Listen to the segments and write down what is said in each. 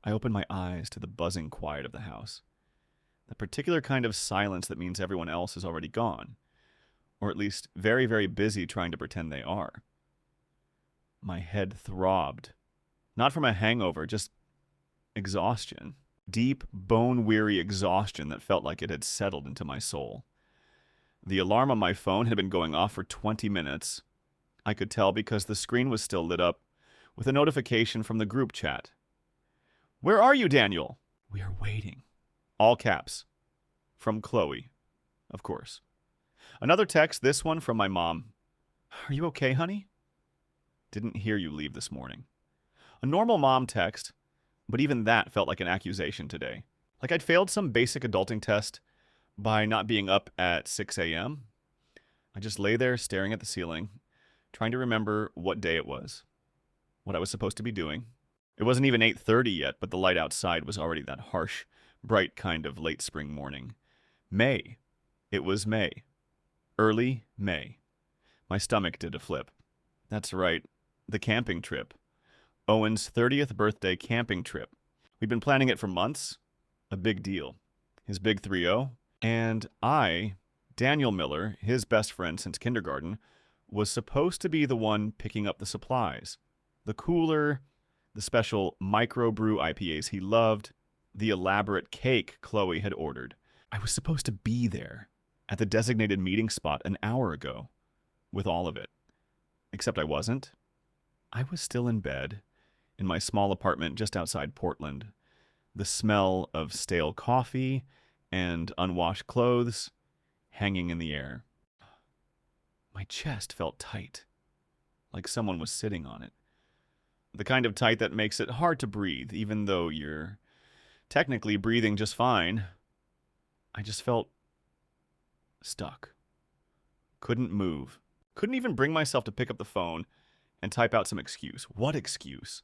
I opened my eyes to the buzzing quiet of the house. The particular kind of silence that means everyone else is already gone, or at least very, very busy trying to pretend they are. My head throbbed. Not from a hangover, just exhaustion. Deep, bone-weary exhaustion that felt like it had settled into my soul. The alarm on my phone had been going off for 20 minutes. I could tell because the screen was still lit up with a notification from the group chat. "Where are you, Daniel?" "We are waiting." All caps. From Chloe, of course. Another text, this one from my mom. "Are you okay, honey?" "Didn't hear you leave this morning." A normal mom text, but even that felt like an accusation today. Like I'd failed some basic adulting test by not being up at 6 a.m. I just lay there staring at the ceiling, trying to remember what day it was, what I was supposed to be doing. It wasn't even 8:30 yet, but the light outside was already that harsh, bright kind of late spring morning. May. It was May. Early May. My stomach did a flip. That's right, the camping trip. Owen's 30th birthday camping trip. We'd been planning it for months. A big deal. His big 3-0. And I, Daniel Miller, his best friend since kindergarten, was supposed to be the one picking up the supplies. The cooler, the special microbrew IPAs he loved, the elaborate cake Chloe had ordered. I was supposed to be there at the designated meeting spot an hour ago with all of it. Except I wasn't. I was still in bed in my small apartment just outside Portland. The smell of stale coffee and unwashed clothes hanging in the air. My chest felt tight, like someone was sitting on it. The kind of tight that makes it hard to breathe, even though you're technically breathing just fine. I just felt stuck. Couldn't move. Couldn't even bring myself to pick up the phone and type out some excuse. What excuse?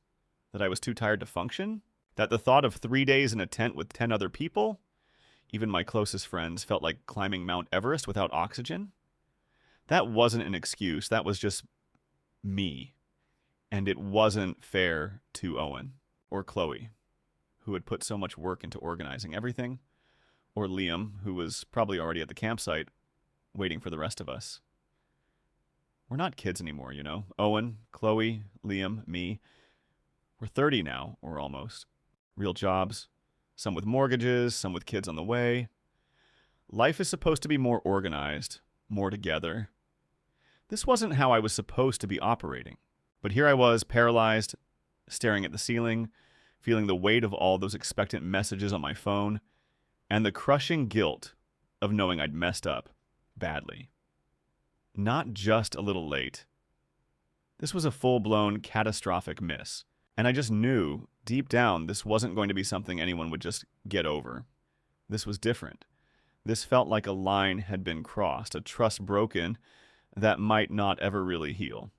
That I was too tired to function? That the thought of 3 days in a tent with 10 other people, even my closest friends, felt like climbing Mount Everest without oxygen? That wasn't an excuse. That was just me. And it wasn't fair to Owen or Chloe, who had put so much work into organizing everything, or Liam, who was probably already at the campsite waiting for the rest of us. We're not kids anymore, you know? Owen, Chloe, Liam, me. We're 30 now, or almost. Real jobs, some with mortgages, some with kids on the way. Life is supposed to be more organized, more together. This wasn't how I was supposed to be operating. But here I was, paralyzed, staring at the ceiling, feeling the weight of all those expectant messages on my phone, and the crushing guilt of knowing I'd messed up badly. Not just a little late. This was a full-blown catastrophic miss. And I just knew, deep down, this wasn't going to be something anyone would just get over. This was different. This felt like a line had been crossed, a trust broken that might not ever really heal.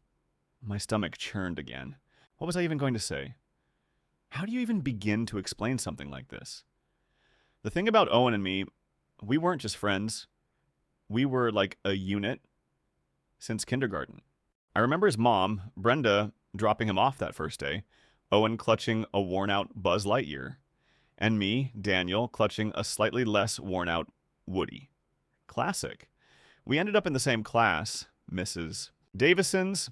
My stomach churned again. What was I even going to say? How do you even begin to explain something like this? The thing about Owen and me, we weren't just friends. We were like a unit since kindergarten. I remember his mom, Brenda, dropping him off that first day, Owen clutching a worn-out Buzz Lightyear, and me, Daniel, clutching a slightly less worn-out Woody. Classic. We ended up in the same class, Mrs. Davison's,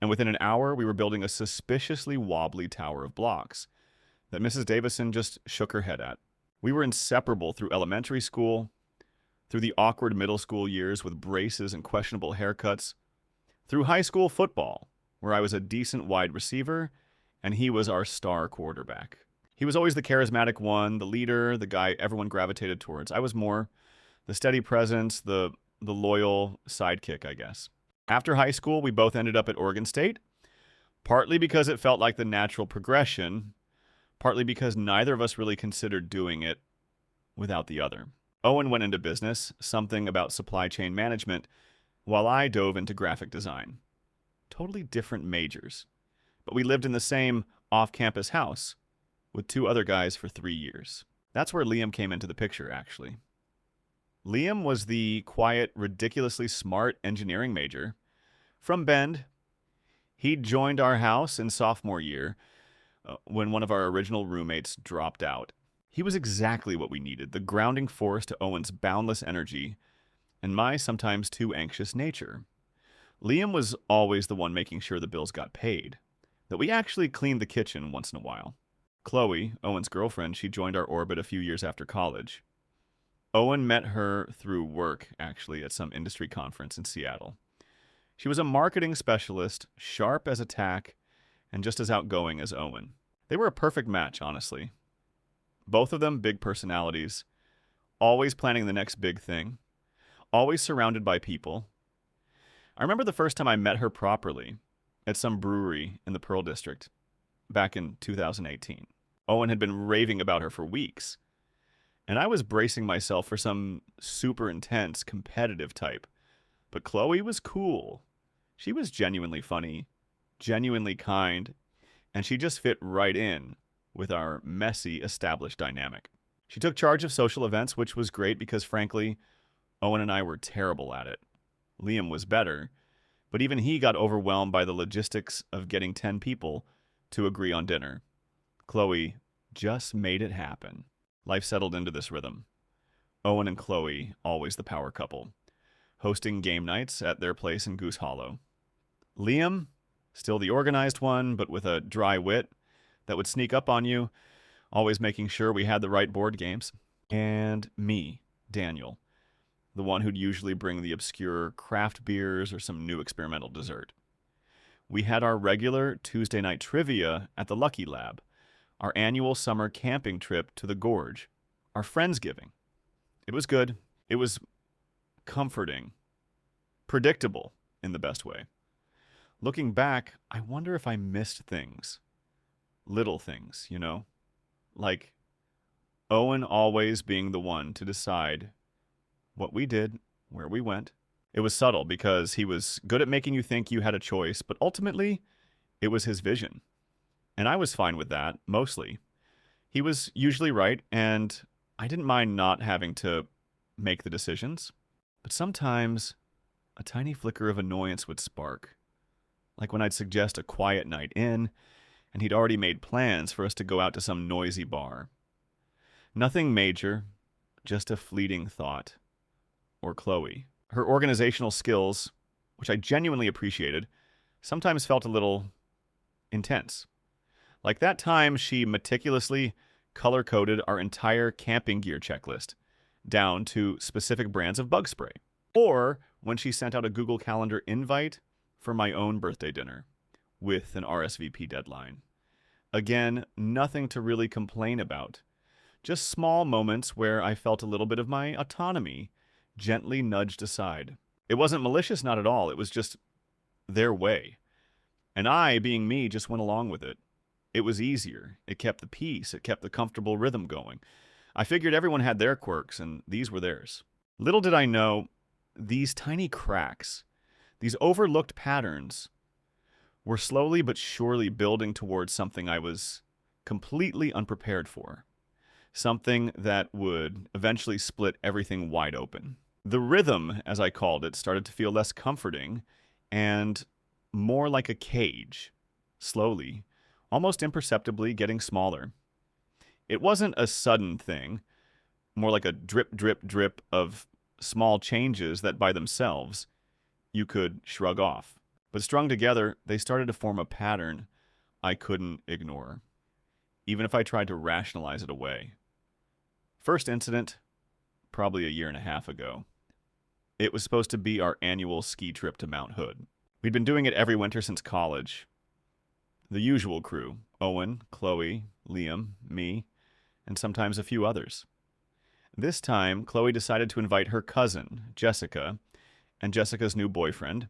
and within an hour we were building a suspiciously wobbly tower of blocks that Mrs. Davison just shook her head at. We were inseparable through elementary school, through the awkward middle school years with braces and questionable haircuts, through high school football, where I was a decent wide receiver and he was our star quarterback. He was always the charismatic one, the leader, the guy everyone gravitated towards. I was more the steady presence, the loyal sidekick, I guess. After high school, we both ended up at Oregon State, partly because it felt like the natural progression, partly because neither of us really considered doing it without the other. Owen went into business, something about supply chain management, while I dove into graphic design. Totally different majors. But we lived in the same off-campus house with 2 other guys for 3 years. That's where Liam came into the picture, actually. Liam was the quiet, ridiculously smart engineering major from Bend. He'd joined our house in sophomore year, when one of our original roommates dropped out. He was exactly what we needed, the grounding force to Owen's boundless energy and my sometimes too anxious nature. Liam was always the one making sure the bills got paid, that we actually cleaned the kitchen once in a while. Chloe, Owen's girlfriend, she joined our orbit a few years after college. Owen met her through work, actually, at some industry conference in Seattle. She was a marketing specialist, sharp as a tack, and just as outgoing as Owen. They were a perfect match, honestly. Both of them big personalities, always planning the next big thing, always surrounded by people. I remember the first time I met her properly at some brewery in the Pearl District back in 2018. Owen had been raving about her for weeks, and I was bracing myself for some super intense, competitive type. But Chloe was cool. She was genuinely funny, genuinely kind, and she just fit right in with our messy, established dynamic. She took charge of social events, which was great because, frankly, Owen and I were terrible at it. Liam was better, but even he got overwhelmed by the logistics of getting 10 people to agree on dinner. Chloe just made it happen. Life settled into this rhythm. Owen and Chloe, always the power couple, hosting game nights at their place in Goose Hollow. Liam, still the organized one, but with a dry wit that would sneak up on you, always making sure we had the right board games. And me, Daniel, the one who'd usually bring the obscure craft beers or some new experimental dessert. We had our regular Tuesday night trivia at the Lucky Lab, our annual summer camping trip to the Gorge, our Friendsgiving. It was good. It was comforting, predictable in the best way. Looking back, I wonder if I missed things. Little things, you know? Like Owen always being the one to decide what we did, where we went. It was subtle because he was good at making you think you had a choice, but ultimately, it was his vision. And I was fine with that, mostly. He was usually right, and I didn't mind not having to make the decisions. But sometimes, a tiny flicker of annoyance would spark. Like when I'd suggest a quiet night in, and he'd already made plans for us to go out to some noisy bar. Nothing major, just a fleeting thought. Or Chloe. Her organizational skills, which I genuinely appreciated, sometimes felt a little intense. Like that time she meticulously color-coded our entire camping gear checklist, down to specific brands of bug spray. Or when she sent out a Google Calendar invite for my own birthday dinner, with an RSVP deadline. Again, nothing to really complain about. Just small moments where I felt a little bit of my autonomy gently nudged aside. It wasn't malicious, not at all. It was just their way. And I, being me, just went along with it. It was easier. It kept the peace. It kept the comfortable rhythm going. I figured everyone had their quirks, and these were theirs. Little did I know, these tiny cracks, these overlooked patterns, were slowly but surely building towards something I was completely unprepared for. Something that would eventually split everything wide open. The rhythm, as I called it, started to feel less comforting and more like a cage, slowly, almost imperceptibly getting smaller. It wasn't a sudden thing, more like a drip, drip, drip of small changes that by themselves you could shrug off. But strung together, they started to form a pattern I couldn't ignore, even if I tried to rationalize it away. First incident, probably a year and a half ago. It was supposed to be our annual ski trip to Mount Hood. We'd been doing it every winter since college. The usual crew, Owen, Chloe, Liam, me, and sometimes a few others. This time, Chloe decided to invite her cousin, Jessica, and Jessica's new boyfriend,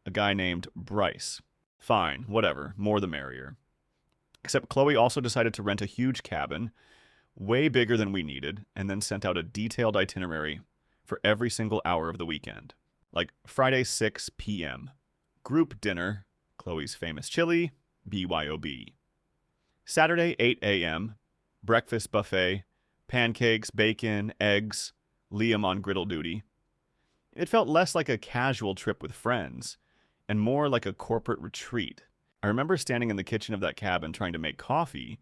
a guy named Bryce. Fine, whatever, more the merrier. Except Chloe also decided to rent a huge cabin, way bigger than we needed, and then sent out a detailed itinerary for every single hour of the weekend. Like Friday 6 p.m. Group dinner, Chloe's famous chili, BYOB. Saturday 8 a.m. Breakfast buffet, pancakes, bacon, eggs, Liam on griddle duty. It felt less like a casual trip with friends and more like a corporate retreat. I remember standing in the kitchen of that cabin trying to make coffee,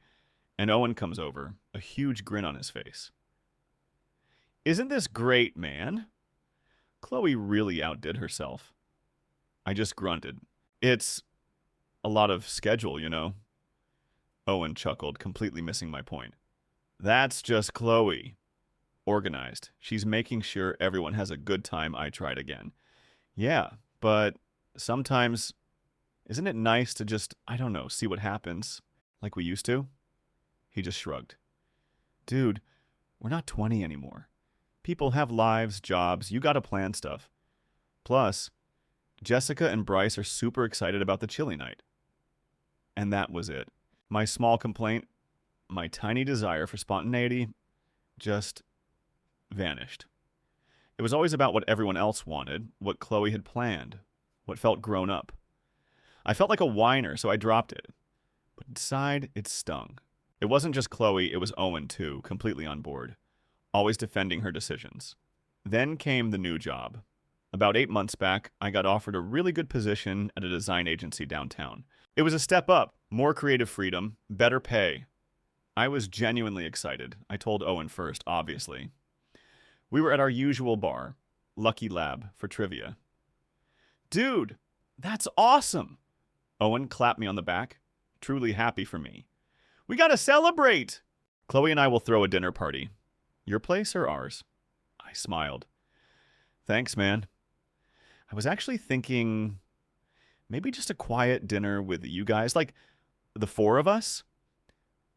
and Owen comes over, a huge grin on his face. "Isn't this great, man?" Chloe really outdid herself. I just grunted. "It's a lot of schedule, you know." Owen chuckled, completely missing my point. "That's just Chloe. Organized. She's making sure everyone has a good time. I tried again." "Yeah, but sometimes, isn't it nice to just, I don't know, see what happens, like we used to?" He just shrugged. "Dude, we're not 20 anymore. People have lives, jobs, you gotta plan stuff. Plus, Jessica and Bryce are super excited about the chili night." And that was it. My small complaint, my tiny desire for spontaneity, just vanished. It was always about what everyone else wanted, what Chloe had planned, what felt grown up. I felt like a whiner, so I dropped it. But inside, it stung. It wasn't just Chloe, it was Owen too, completely on board, always defending her decisions. Then came the new job. About 8 months back, I got offered a really good position at a design agency downtown. It was a step up, more creative freedom, better pay. I was genuinely excited. I told Owen first, obviously. We were at our usual bar, Lucky Lab, for trivia. "Dude, that's awesome!" Owen clapped me on the back, truly happy for me. "We gotta celebrate!" "Chloe and I will throw a dinner party. Your place or ours?" I smiled. "Thanks, man." I was actually thinking maybe just a quiet dinner with you guys, like the four of us.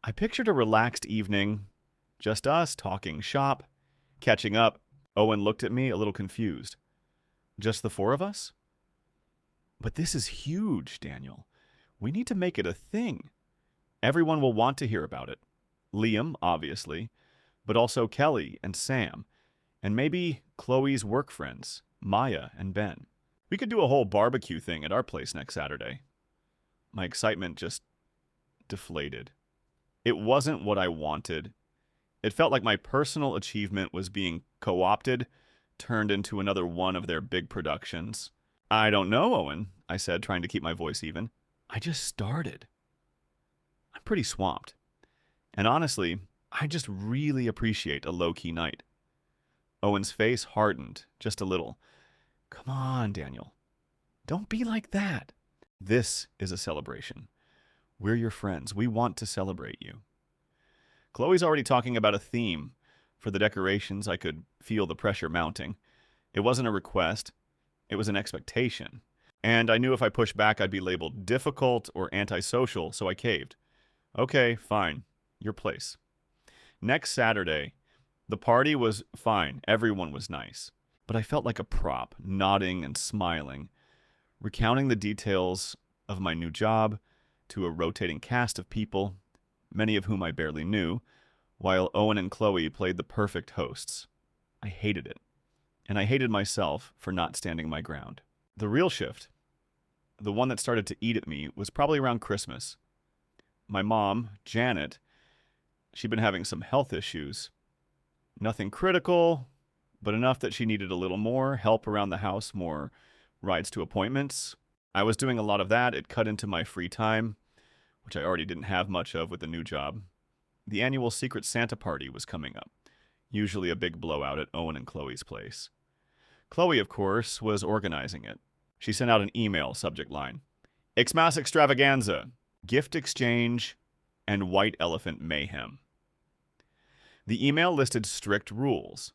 I pictured a relaxed evening, just us talking shop, catching up. Owen looked at me a little confused. "Just the four of us?" "But this is huge, Daniel. We need to make it a thing. Everyone will want to hear about it. Liam, obviously, but also Kelly and Sam, and maybe Chloe's work friends, Maya and Ben. We could do a whole barbecue thing at our place next Saturday." My excitement just deflated. It wasn't what I wanted. It felt like my personal achievement was being co-opted, turned into another one of their big productions. "I don't know, Owen," I said, trying to keep my voice even. "I just started. I'm pretty swamped. And honestly, I just really appreciate a low-key night." Owen's face hardened just a little. "Come on, Daniel. Don't be like that. This is a celebration. We're your friends. We want to celebrate you." Chloe's already talking about a theme. For the decorations, I could feel the pressure mounting. It wasn't a request. It was an expectation. And I knew if I pushed back, I'd be labeled difficult or antisocial, so I caved. "Okay, fine. Your place." Next Saturday, the party was fine. Everyone was nice. But I felt like a prop, nodding and smiling, recounting the details of my new job to a rotating cast of people, many of whom I barely knew, while Owen and Chloe played the perfect hosts. I hated it. And I hated myself for not standing my ground. The real shift, the one that started to eat at me, was probably around Christmas. My mom, Janet, she'd been having some health issues. Nothing critical, but enough that she needed a little more help around the house, more rides to appointments. I was doing a lot of that. It cut into my free time, which I already didn't have much of with the new job. The annual Secret Santa party was coming up, usually a big blowout at Owen and Chloe's place. Chloe, of course, was organizing it. She sent out an email subject line: "Xmas Extravaganza, Gift Exchange, and White Elephant Mayhem." The email listed strict rules.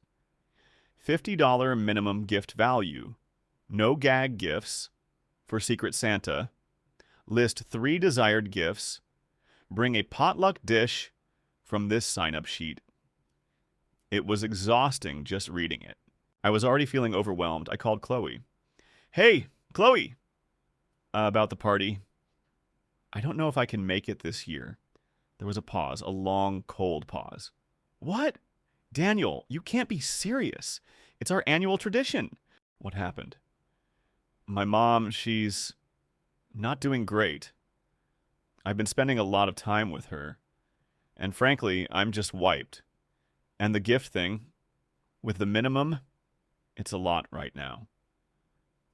$50 minimum gift value, no gag gifts for Secret Santa, list 3 desired gifts, bring a potluck dish from this sign-up sheet. It was exhausting just reading it. I was already feeling overwhelmed. I called Chloe. "Hey, Chloe!" About the party. "I don't know if I can make it this year." There was a pause, a long, cold pause. "What? Daniel, you can't be serious. It's our annual tradition." "What happened?" "My mom, she's not doing great. I've been spending a lot of time with her. And frankly, I'm just wiped. And the gift thing, with the minimum, it's a lot right now."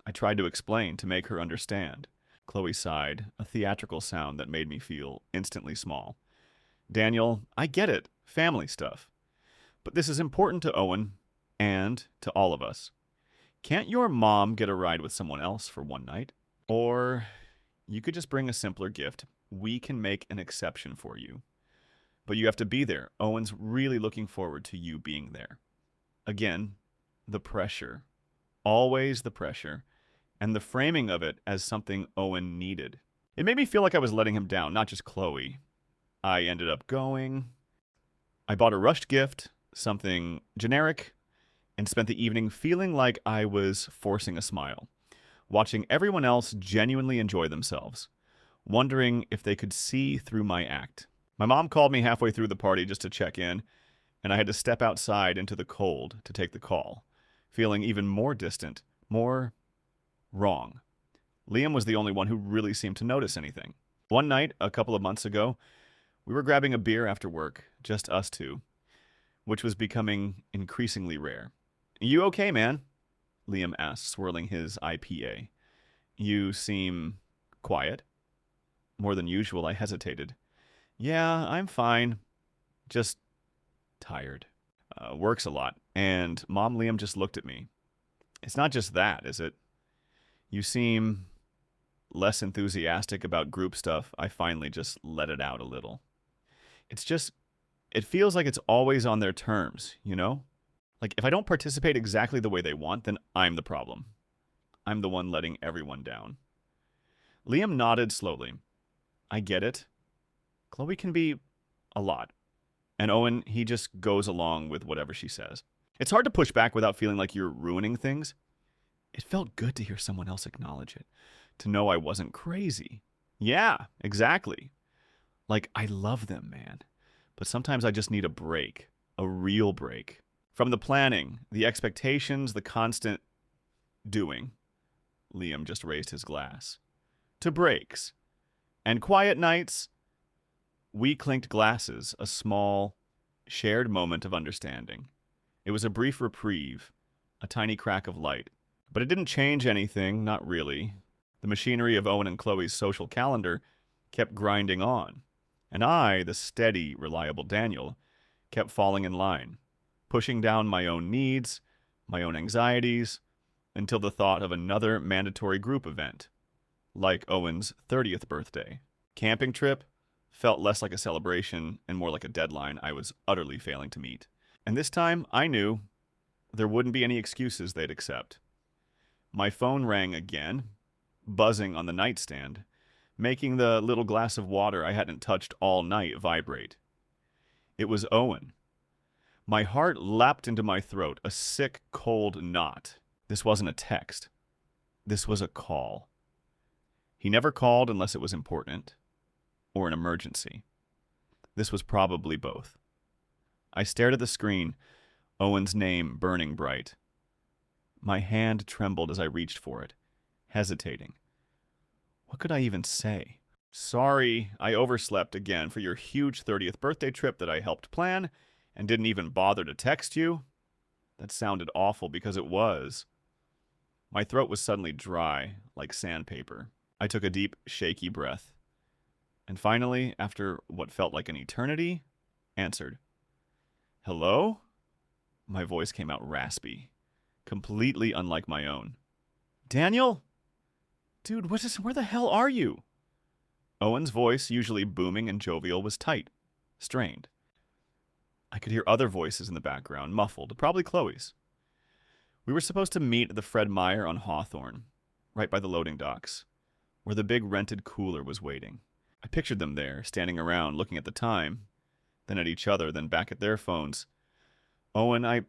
I tried to explain to make her understand. Chloe sighed, a theatrical sound that made me feel instantly small. Daniel, I get it. Family stuff. But this is important to Owen and to all of us. Can't your mom get a ride with someone else for one night? Or you could just bring a simpler gift. We can make an exception for you. But you have to be there. Owen's really looking forward to you being there. Again, the pressure. Always the pressure. And the framing of it as something Owen needed. It made me feel like I was letting him down, not just Chloe. I ended up going. I bought a rushed gift, something generic, and spent the evening feeling like I was forcing a smile, watching everyone else genuinely enjoy themselves, wondering if they could see through my act. My mom called me halfway through the party just to check in, and I had to step outside into the cold to take the call, feeling even more distant, more wrong. Liam was the only one who really seemed to notice anything. One night, a couple of months ago, we were grabbing a beer after work, just us two, which was becoming increasingly rare. You okay, man? Liam asked, swirling his IPA. You seem quiet. More than usual, I hesitated. Yeah, I'm fine. Just tired. Works a lot. And Mom Liam just looked at me. It's not just that, is it? You seem less enthusiastic about group stuff. I finally just let it out a little. It feels like it's always on their terms, you know? Like, if I don't participate exactly the way they want, then I'm the problem. I'm the one letting everyone down. Liam nodded slowly. I get it. Chloe can be a lot. And Owen, he just goes along with whatever she says. It's hard to push back without feeling like you're ruining things. It felt good to hear someone else acknowledge it, to know I wasn't crazy. Yeah, exactly. Like, I love them, man. But sometimes I just need a break, a real break. From the planning, the expectations, the constant doing. Liam just raised his glass. To breaks. And quiet nights. We clinked glasses, a small, shared moment of understanding. It was a brief reprieve, a tiny crack of light. But it didn't change anything, not really. The machinery of Owen and Chloe's social calendar kept grinding on. And I, the steady, reliable Daniel, kept falling in line, pushing down my own needs, my own anxieties, until the thought of another mandatory group event, like Owen's 30th birthday. Camping trip felt less like a celebration and more like a deadline I was utterly failing to meet. And this time, I knew there wouldn't be any excuses they'd accept. My phone rang again, buzzing on the nightstand, making the little glass of water I hadn't touched all night vibrate. It was Owen. My heart leapt into my throat, a sick, cold knot. This wasn't a text. This was a call. He never called unless it was important, or an emergency. This was probably both. I stared at the screen, Owen's name burning bright. My hand trembled as I reached for it, hesitating. What could I even say? Sorry, I overslept again for your huge 30th birthday trip that I helped plan and didn't even bother to text you. That sounded awful because it was. My throat was suddenly dry, like sandpaper. I took a deep, shaky breath. And finally, after what felt like an eternity, answered. Hello? My voice came out raspy, completely unlike my own. Daniel? Dude, where the hell are you? Owen's voice, usually booming and jovial, was tight, strained. I could hear other voices in the background, muffled, probably Chloe's. We were supposed to meet at the Fred Meyer on Hawthorne, right by the loading docks, where the big rented cooler was waiting. I pictured them there, standing around, looking at the time, then at each other, then back at their phones. Owen, I'm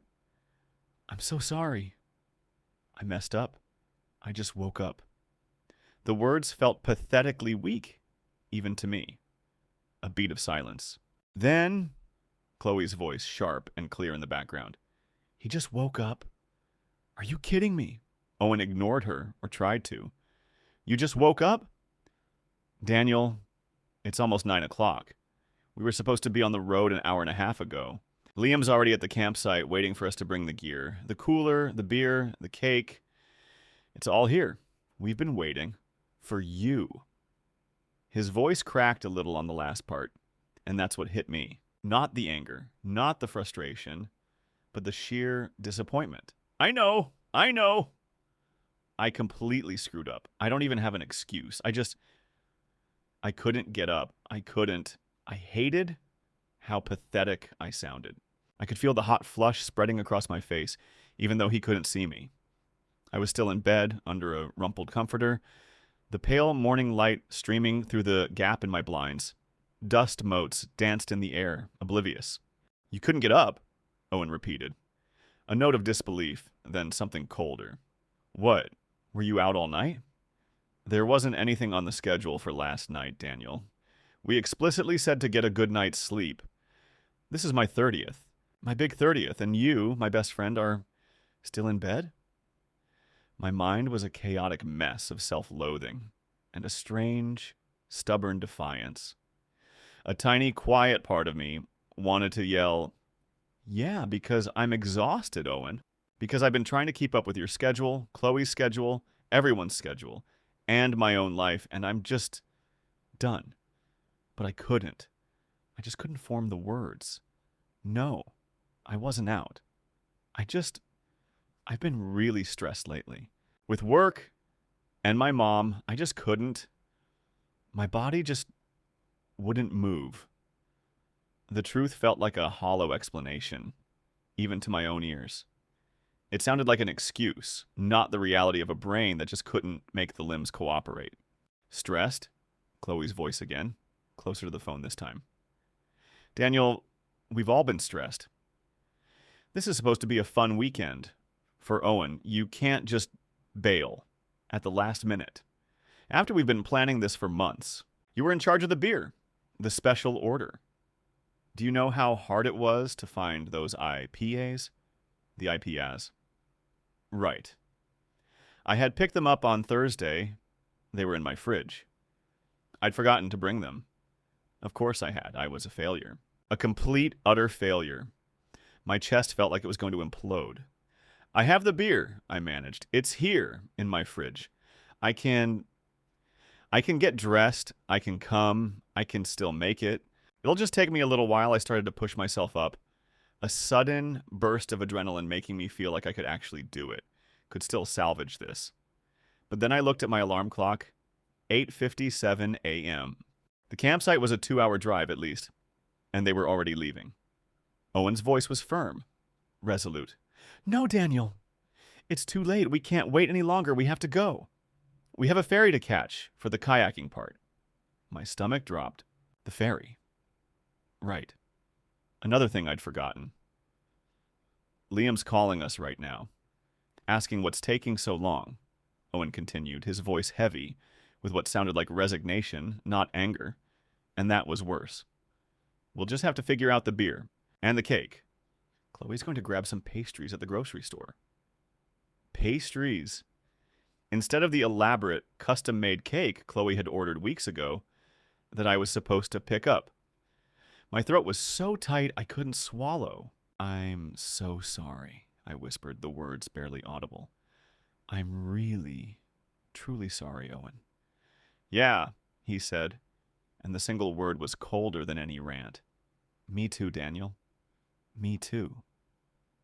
so sorry. I messed up. I just woke up. The words felt pathetically weak, even to me. A beat of silence. Then, Chloe's voice sharp and clear in the background. He just woke up. Are you kidding me? Owen ignored her, or tried to. You just woke up? Daniel, it's almost 9 o'clock. We were supposed to be on the road an hour and a half ago. Liam's already at the campsite waiting for us to bring the gear. The cooler, the beer, the cake. It's all here. We've been waiting For you. His voice cracked a little on the last part, and that's what hit me. Not the anger, not the frustration, but the sheer disappointment. I know. I completely screwed up. I don't even have an excuse. I couldn't get up. I hated how pathetic I sounded. I could feel the hot flush spreading across my face, even though he couldn't see me. I was still in bed, under a rumpled comforter, the pale morning light streaming through the gap in my blinds. Dust motes danced in the air, oblivious. You couldn't get up, Owen repeated. A note of disbelief, then something colder. What? Were you out all night? There wasn't anything on the schedule for last night, Daniel. We explicitly said to get a good night's sleep. This is my 30th. My big 30th, and you, my best friend, are still in bed? My mind was a chaotic mess of self-loathing and a strange, stubborn defiance. A tiny, quiet part of me wanted to yell, "Yeah, because I'm exhausted, Owen. Because I've been trying to keep up with your schedule, Chloe's schedule, everyone's schedule, and my own life, and I'm just done." But I couldn't. I just couldn't form the words. No, I wasn't out. I've been really stressed lately. With work and my mom, I just couldn't. My body just wouldn't move. The truth felt like a hollow explanation, even to my own ears. It sounded like an excuse, not the reality of a brain that just couldn't make the limbs cooperate. Stressed? Chloe's voice again, closer to the phone this time. Daniel, we've all been stressed. This is supposed to be a fun weekend. For Owen, you can't just bail at the last minute. After we've been planning this for months, you were in charge of the beer, the special order. Do you know how hard it was to find those IPAs? The IPAs. Right. I had picked them up on Thursday. They were in my fridge. I'd forgotten to bring them. Of course I had. I was a failure. A complete, utter failure. My chest felt like it was going to implode. I have the beer, I managed. It's here in my fridge. I can get dressed. I can come. I can still make it. It'll just take me a little while. I started to push myself up. A sudden burst of adrenaline making me feel like I could actually do it. Could still salvage this. But then I looked at my alarm clock. 8:57 a.m. The campsite was a 2-hour drive at least, and they were already leaving. Owen's voice was firm, resolute. No, Daniel. It's too late. We can't wait any longer. We have to go. We have a ferry to catch for the kayaking part. My stomach dropped. The ferry. Right. Another thing I'd forgotten. Liam's calling us right now, asking what's taking so long, Owen continued, his voice heavy, with what sounded like resignation, not anger, and that was worse. We'll just have to figure out the beer and the cake. Chloe's going to grab some pastries at the grocery store. Pastries. Instead of the elaborate, custom-made cake Chloe had ordered weeks ago that I was supposed to pick up. My throat was so tight I couldn't swallow. I'm so sorry, I whispered, the words barely audible. I'm really, truly sorry, Owen. Yeah, he said, and the single word was colder than any rant. Me too, Daniel. Me too.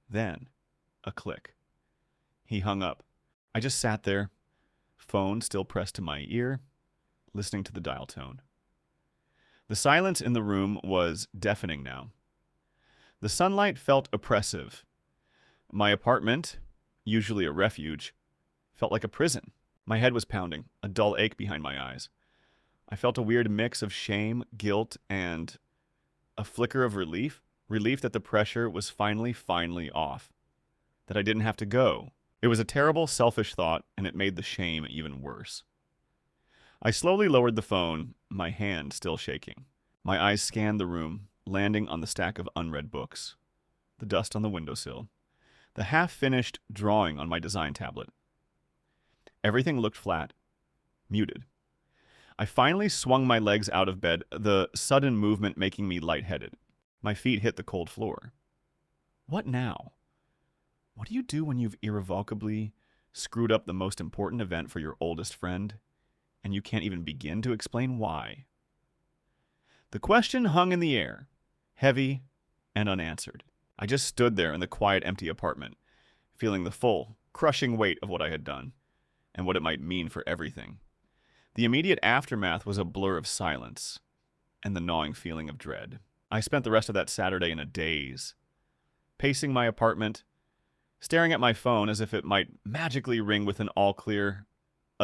Then, a click. He hung up. I just sat there, phone still pressed to my ear, listening to the dial tone. The silence in the room was deafening now. The sunlight felt oppressive. My apartment, usually a refuge, felt like a prison. My head was pounding, a dull ache behind my eyes. I felt a weird mix of shame, guilt, and a flicker of relief. Relief that the pressure was finally off. That I didn't have to go. It was a terrible, selfish thought, and it made the shame even worse. I slowly lowered the phone, my hand still shaking. My eyes scanned the room, landing on the stack of unread books, the dust on the windowsill, the half-finished drawing on my design tablet. Everything looked flat, muted. I finally swung my legs out of bed, the sudden movement making me lightheaded. My feet hit the cold floor. What now? What do you do when you've irrevocably screwed up the most important event for your oldest friend and you can't even begin to explain why. The question hung in the air, heavy and unanswered. I just stood there in the quiet, empty apartment, feeling the full, crushing weight of what I had done, and what it might mean for everything. The immediate aftermath was a blur of silence, and the gnawing feeling of dread. I spent the rest of that Saturday in a daze, pacing my apartment, staring at my phone as if it might magically ring with an all-clear,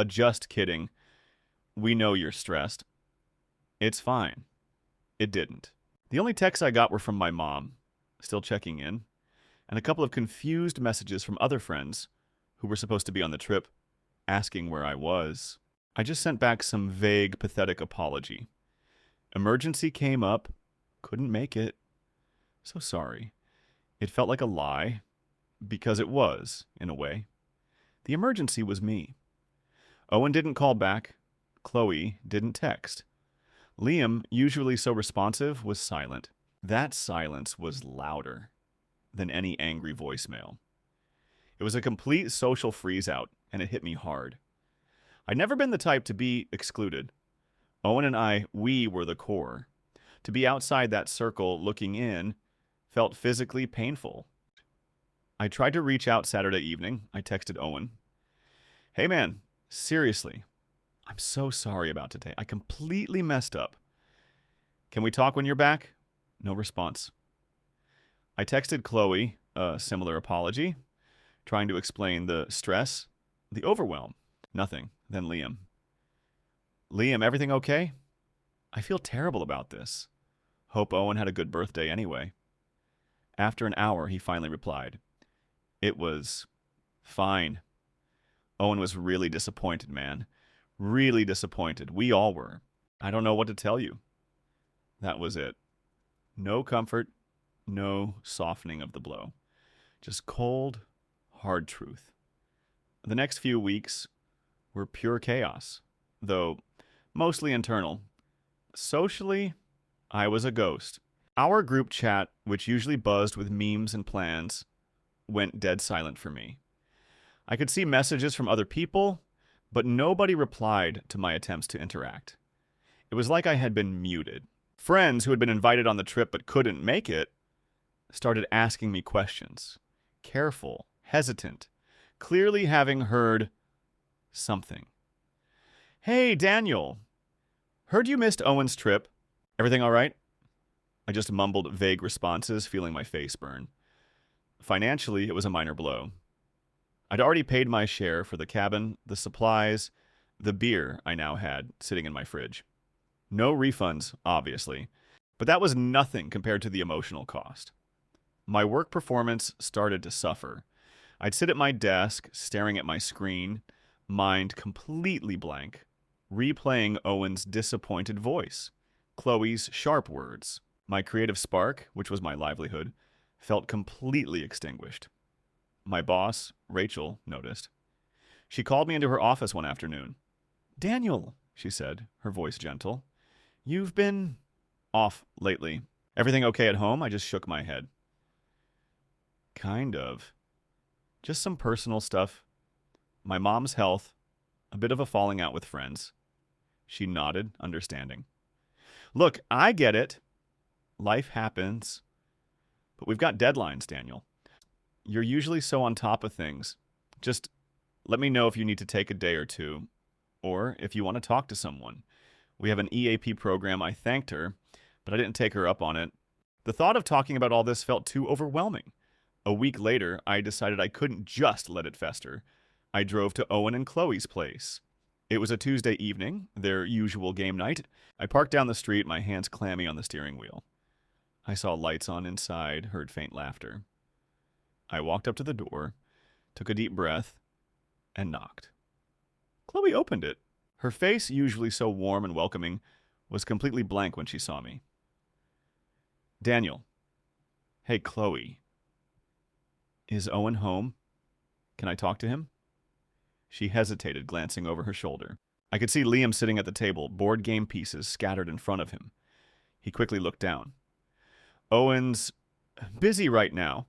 just kidding, we know you're stressed. It's fine. It didn't. The only texts I got were from my mom, still checking in, and a couple of confused messages from other friends who were supposed to be on the trip, asking where I was. I just sent back some vague, pathetic apology. Emergency came up, couldn't make it. So sorry. It felt like a lie, because it was, in a way. The emergency was me. Owen didn't call back. Chloe didn't text. Liam, usually so responsive, was silent. That silence was louder than any angry voicemail. It was a complete social freeze-out, and it hit me hard. I'd never been the type to be excluded. Owen and we were the core. To be outside that circle looking in felt physically painful. I tried to reach out Saturday evening. I texted Owen. Hey man, seriously, I'm so sorry about today. I completely messed up. Can we talk when you're back? No response. I texted Chloe a similar apology, trying to explain the stress, the overwhelm. Nothing. Then Liam. Liam, everything okay? I feel terrible about this. Hope Owen had a good birthday anyway. After an hour, he finally replied. It was fine. Owen was really disappointed, man. Really disappointed. We all were. I don't know what to tell you. That was it. No comfort, no softening of the blow. Just cold, hard truth. The next few weeks were pure chaos, though mostly internal. Socially, I was a ghost. Our group chat, which usually buzzed with memes and plans, went dead silent for me. I could see messages from other people, but nobody replied to my attempts to interact. It was like I had been muted. Friends who had been invited on the trip but couldn't make it started asking me questions. Careful, hesitant, clearly having heard something. Hey, Daniel. Heard you missed Owen's trip. Everything all right? I just mumbled vague responses, feeling my face burn. Financially, it was a minor blow. I'd already paid my share for the cabin, the supplies, the beer I now had sitting in my fridge. No refunds, obviously, but that was nothing compared to the emotional cost. My work performance started to suffer. I'd sit at my desk, staring at my screen, mind completely blank, replaying Owen's disappointed voice, Chloe's sharp words. My creative spark, which was my livelihood, felt completely extinguished. My boss, Rachel, noticed. She called me into her office one afternoon. Daniel, she said, her voice gentle, you've been off lately. Everything okay at home? I just shook my head. Kind of. Just some personal stuff. My mom's health, a bit of a falling out with friends. She nodded, understanding. Look, I get it. Life happens. But we've got deadlines, Daniel. You're usually so on top of things. Just let me know if you need to take a day or two, or if you want to talk to someone. We have an EAP program. I thanked her, but I didn't take her up on it. The thought of talking about all this felt too overwhelming. A week later, I decided I couldn't just let it fester. I drove to Owen and Chloe's place. It was a Tuesday evening, their usual game night. I parked down the street, my hands clammy on the steering wheel. I saw lights on inside, heard faint laughter. I walked up to the door, took a deep breath, and knocked. Chloe opened it. Her face, usually so warm and welcoming, was completely blank when she saw me. Daniel. Hey, Chloe. Is Owen home? Can I talk to him? She hesitated, glancing over her shoulder. I could see Liam sitting at the table, board game pieces scattered in front of him. He quickly looked down. Owen's busy right now,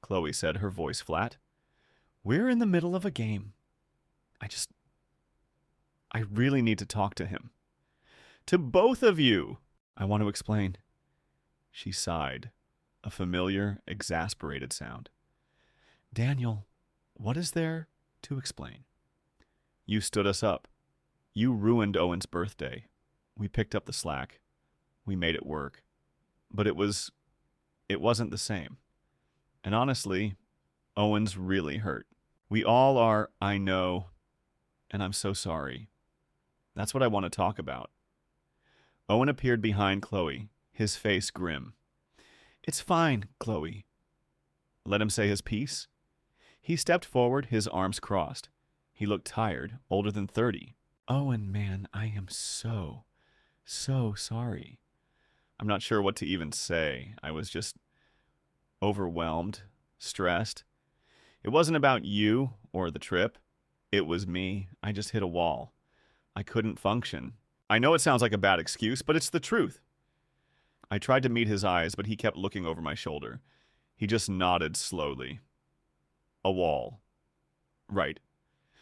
Chloe said, her voice flat. We're in the middle of a game. I really need to talk to him. To both of you. I want to explain. She sighed, a familiar, exasperated sound. Daniel, what is there to explain? You stood us up. You ruined Owen's birthday. We picked up the slack. We made it work. But it wasn't the same. And honestly, Owen's really hurt. We all are, I know, and I'm so sorry. That's what I want to talk about. Owen appeared behind Chloe, his face grim. It's fine, Chloe. Let him say his piece. He stepped forward, his arms crossed. He looked tired, older than 30. Owen, man, I am so sorry. I'm not sure what to even say. I was just overwhelmed, stressed. It wasn't about you or the trip. It was me. I just hit a wall. I couldn't function. I know it sounds like a bad excuse, but it's the truth. I tried to meet his eyes, but he kept looking over my shoulder. He just nodded slowly. A wall. Right.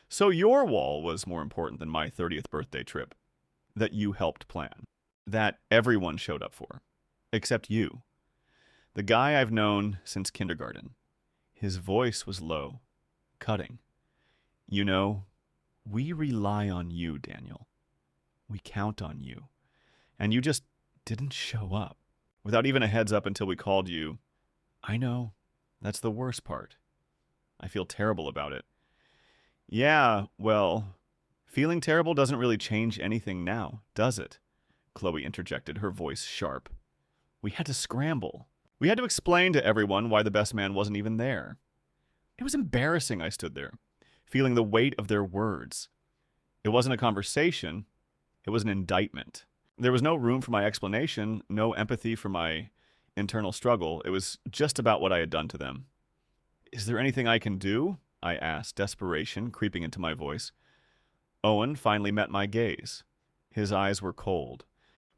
So your wall was more important than my 30th birthday trip that you helped plan, that everyone showed up for, except you. The guy I've known since kindergarten. His voice was low, cutting. You know, we rely on you, Daniel. We count on you. And you just didn't show up. Without even a heads up until we called you. I know. That's the worst part. I feel terrible about it. Yeah, well, feeling terrible doesn't really change anything now, does it? Chloe interjected, her voice sharp. We had to scramble. We had to explain to everyone why the best man wasn't even there. It was embarrassing. I stood there, feeling the weight of their words. It wasn't a conversation. It was an indictment. There was no room for my explanation, no empathy for my internal struggle. It was just about what I had done to them. Is there anything I can do? I asked, desperation creeping into my voice. Owen finally met my gaze. His eyes were cold.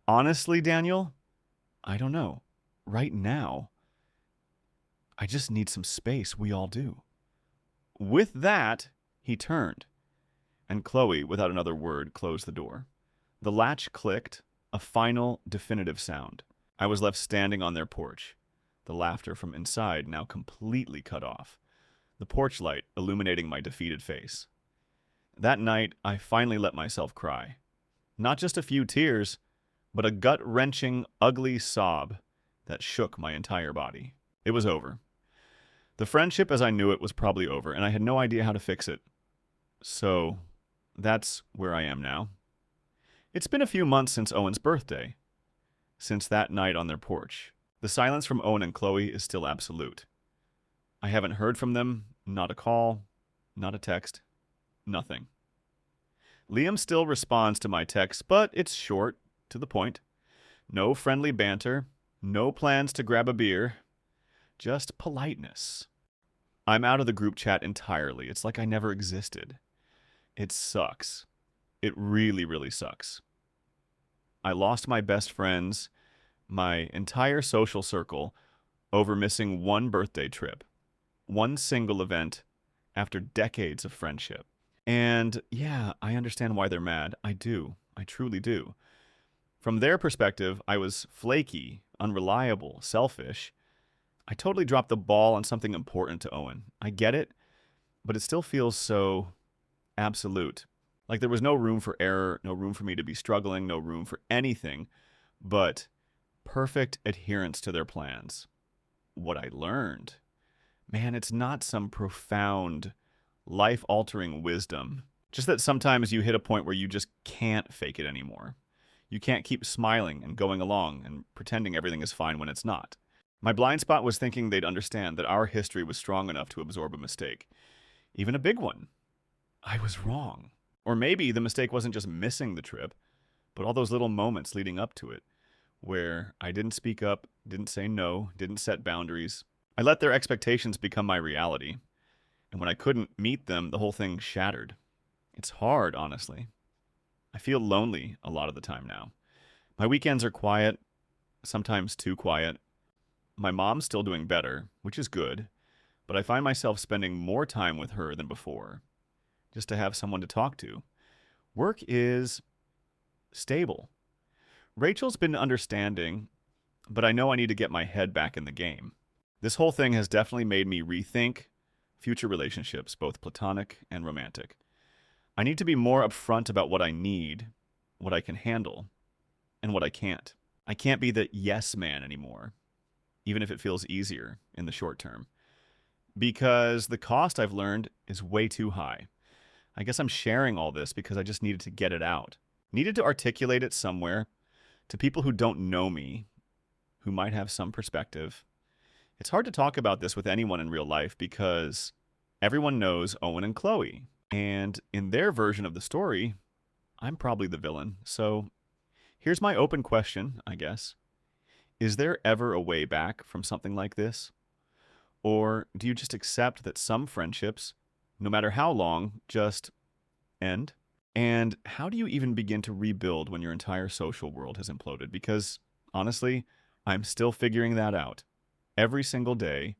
Honestly, Daniel, I don't know. Right now, I just need some space. We all do. With that, he turned, and Chloe, without another word, closed the door. The latch clicked, a final, definitive sound. I was left standing on their porch, the laughter from inside now completely cut off, the porch light illuminating my defeated face. That night, I finally let myself cry. Not just a few tears, but a gut-wrenching, ugly sob that shook my entire body. It was over. The friendship as I knew it was probably over, and I had no idea how to fix it. So, that's where I am now. It's been a few months since Owen's birthday, since that night on their porch. The silence from Owen and Chloe is still absolute. I haven't heard from them, not a call, not a text, nothing. Liam still responds to my texts, but it's short, to the point. No friendly banter, no plans to grab a beer, just politeness. I'm out of the group chat entirely. It's like I never existed. It sucks. It really, really sucks. I lost my best friends, my entire social circle, over missing one birthday trip, one single event after decades of friendship. And yeah, I understand why they're mad. I do. I truly do. From their perspective, I was flaky, unreliable, selfish. I totally dropped the ball on something important to Owen. I get it, but it still feels so absolute. Like there was no room for error, no room for me to be struggling, no room for anything but perfect adherence to their plans. What I learned, man, it's not some profound, life-altering wisdom. Just that sometimes you hit a point where you just can't fake it anymore. You can't keep smiling and going along and pretending everything is fine when it's not. My blind spot was thinking they'd understand that our history was strong enough to absorb a mistake. Even a big one. I was wrong. Or maybe the mistake wasn't just missing the trip, but all those little moments leading up to it, where I didn't speak up, didn't say no, didn't set boundaries. I let their expectations become my reality. And when I couldn't meet them, the whole thing shattered. It's hard, honestly. I feel lonely a lot of the time now. My weekends are quiet, sometimes too quiet. My mom's still doing better, which is good, but I find myself spending more time with her than before, just to have someone to talk to. Work is stable. Rachel's been understanding, but I know I need to get my head back in the game. This whole thing has definitely made me rethink future relationships, both platonic and romantic. I need to be more upfront about what I need, what I can handle, and what I can't. I can't be the yes man anymore, even if it feels easier in the short term, because the cost I've learned is way too high. I guess I'm sharing all this because I just needed to get it out. Needed to articulate it somewhere to people who don't know me, who might have some perspective. It's hard to talk about this with anyone in real life because everyone knows Owen and Chloe. And in their version of the story, I'm probably the villain. So here's my open question, I guess. Is there ever a way back from something like this? Or do you just accept that some friendships, no matter how long, just end? And how do you even begin to rebuild when your entire social world has imploded? Because honestly, I'm still figuring that out every single day